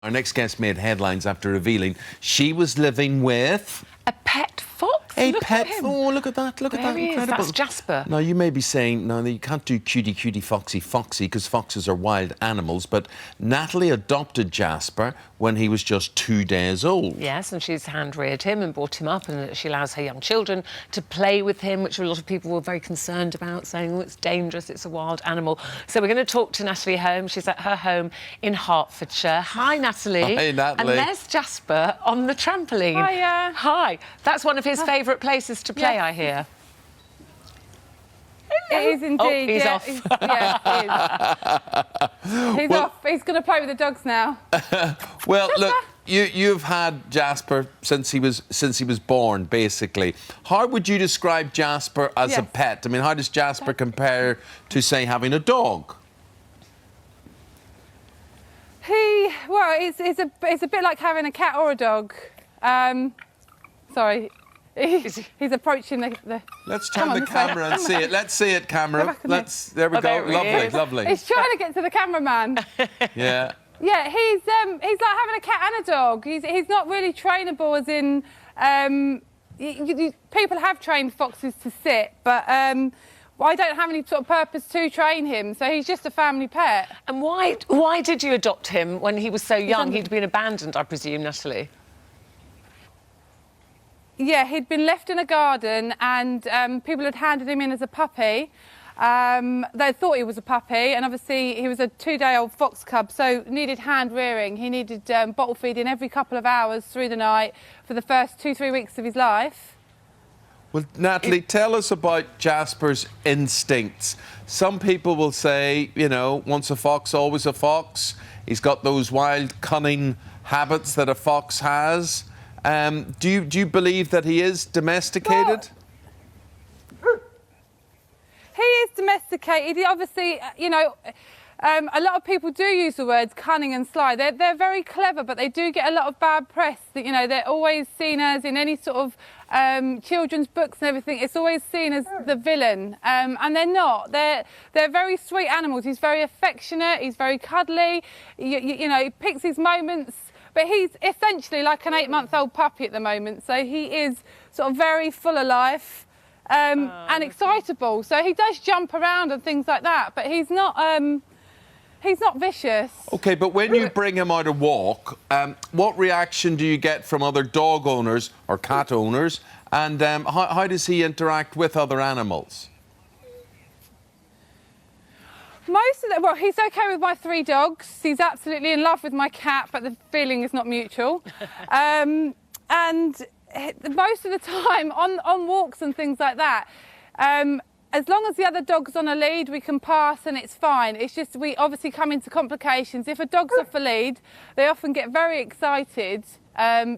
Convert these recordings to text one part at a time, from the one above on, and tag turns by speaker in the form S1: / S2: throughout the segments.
S1: Our next guest made headlines after revealing she was living with...
S2: a pet fox.
S1: Look at him. Oh, look at that. Look at that. Incredible.
S2: That's Jasper.
S1: Now, you may be saying, no, you can't do cutie, cutie, foxy, foxy, because foxes are wild animals, but Natalie adopted Jasper when he was just 2 days old.
S2: Yes, and she's hand-reared him and brought him up, and she allows her young children to play with him, which a lot of people were very concerned about, saying, oh, it's dangerous, it's a wild animal. So we're going to talk to Natalie Holmes. She's at her home in Hertfordshire. Hi, Natalie.
S1: Hi, Natalie.
S2: And there's Jasper on the trampoline.
S3: Hiya.
S2: Hi. That's one of his favourite places to play, I hear.
S3: It is indeed.
S2: Oh, he's
S3: yeah,
S2: off.
S3: He's off. He's going to play with the dogs now.
S1: Well, look, you've had Jasper since he was born, basically. How would you describe Jasper as a pet? I mean, how does Jasper compare to, say, having a dog?
S3: Well, it's a bit like having a cat or a dog. Sorry. He's approaching the...
S1: Let's turn the camera and see it. Let's see it, camera. There we go.
S2: There
S1: Lovely.
S3: He's trying to get to the cameraman.
S1: Yeah.
S3: Yeah, he's like having a cat and a dog. He's not really trainable, as in... people have trained foxes to sit, but... I don't have any sort of purpose to train him, so he's just a family pet.
S2: And why did you adopt him when he was so young? He'd been abandoned, I presume, Natalie.
S3: Yeah, he'd been left in a garden, and people had handed him in as a puppy. They thought he was a puppy, and obviously he was a 2-day-old fox cub, so needed hand rearing. He needed bottle feeding every couple of hours through the night for the first 2-3 weeks of his life.
S1: Well, Natalie, tell us about Jasper's instincts. Some people will say, you know, once a fox, always a fox. He's got those wild, cunning habits that a fox has. Do you believe that he is domesticated?
S3: Well, he is domesticated. He obviously, you know, a lot of people do use the words cunning and sly. They're very clever, but they do get a lot of bad press. That, you know, they're always seen as, in any sort of children's books and everything, it's always seen as the villain, and they're not. They're very sweet animals. He's very affectionate. He's very cuddly. You know, he picks his moments. But he's essentially like an 8-month-old puppy at the moment, so he is sort of very full of life and excitable. So he does jump around and things like that, but he's not vicious.
S1: OK, but when you bring him out a walk, what reaction do you get from other dog owners or cat owners, and how does he interact with other animals?
S3: Most of them, well, he's OK with my 3 dogs. He's absolutely in love with my cat, but the feeling is not mutual. And most of the time, on walks and things like that, as long as the other dog's on a lead, we can pass and it's fine. It's just we obviously come into complications. If a dog's off a lead, they often get very excited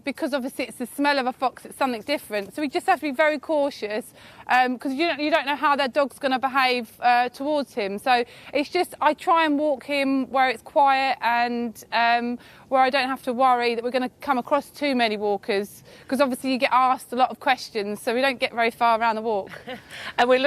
S3: because obviously it's the smell of a fox, it's something different. So we just have to be very cautious because you don't know how that dog's going to behave towards him. So it's just I try and walk him where it's quiet and where I don't have to worry that we're going to come across too many walkers, because obviously you get asked a lot of questions, so we don't get very far around the walk.
S2: And we're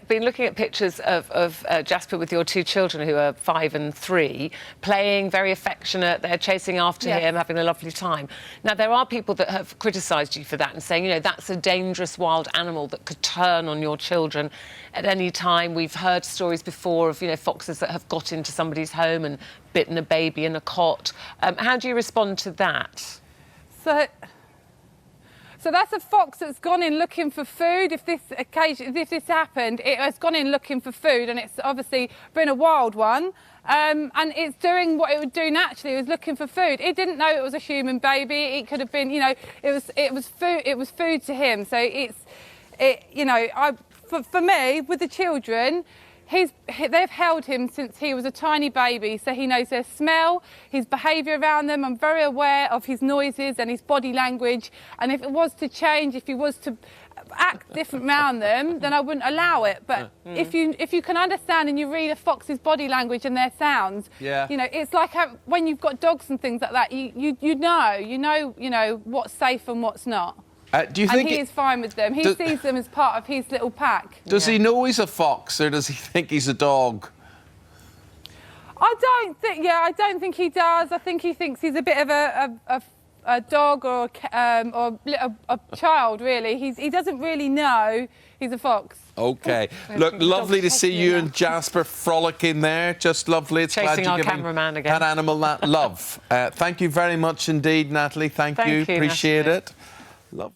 S2: been looking at pictures of Jasper with your 2 children, who are 5 and 3, playing, very affectionate. They're chasing after him, having a lovely time. Now, there are people that have criticised you for that and saying, you know, that's a dangerous wild animal that could turn on your children at any time. We've heard stories before of, you know, foxes that have got into somebody's home and bitten a baby in a cot. How do you respond to that?
S3: So that's a fox that's gone in looking for food. If this happened, it has gone in looking for food, and it's obviously been a wild one. And it's doing what it would do naturally. It was looking for food. It didn't know it was a human baby. It could have been, you know, it was food. It was food to him. So you know, for me with the children, they've held him since he was a tiny baby, so he knows their smell, his behaviour around them. I'm very aware of his noises and his body language, and if it was to change, if he was to act different around them, then I wouldn't allow it. But if you can understand and you read a fox's body language and their sounds, you know, it's like when you've got dogs and things like that, you know what's safe and what's not.
S1: Do you think
S3: he is fine with them? He sees them as part of his little pack.
S1: Does he know he's a fox, or does he think he's a dog?
S3: I don't think he does. I think he thinks he's a bit of a dog or a child, really. He doesn't really know he's a fox.
S1: OK. Look, lovely to see you and Jasper frolicking there. Just lovely. It's
S2: Chasing
S1: glad you're
S2: our
S1: giving
S2: cameraman again.
S1: that animal that love. Thank you very much indeed, Natalie. Thank you. Appreciate
S2: Natalie.
S1: it. Love.